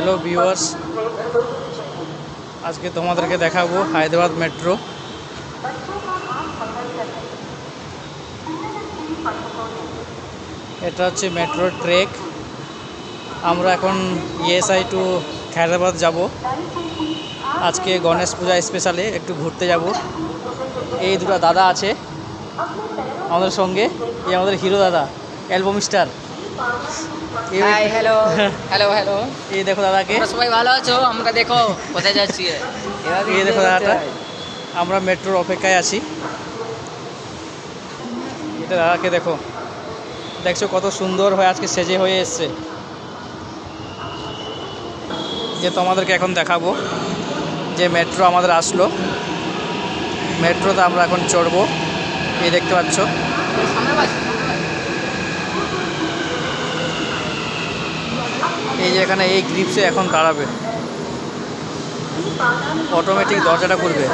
Hello viewers, আজকে তোমাদেরকে দেখাবো হায়দ্রাবাদ মেট্রো। এটা হচ্ছে মেট্রো ট্রেক। আমরা এখন ইএসআই টু হায়দ্রাবাদ যাব। আজকে গণেশ পূজা স্পেশালে একটু ঘুরতে যাব। এই দুটো দাদা আছে আমাদের সঙ্গে, এই আমাদের হিরো দাদা, album star. Hi hello hello hello, এই দেখো দাদাকে। সবাই ভালো আছো? আমরা দেখো কোথায় যাচ্ছি। এই দেখো দাদাটা, আমরা মেট্রোর অপেক্ষায় আছি। এটা দাদাকে দেখো, দেখছো কত সুন্দর হয়ে আজকে সেজে হয়ে এসছে। যে তোমাদেরকে এখন দেখাবো যে মেট্রো আমাদের আসলো। মেট্রোতে আমরা এখন চড়বো। এই দেখতে পাচ্ছ, এই যে এখানে এই গ্রিপসে এখন দাঁড়াবে, অটোমেটিক দরজাটা খুলবে।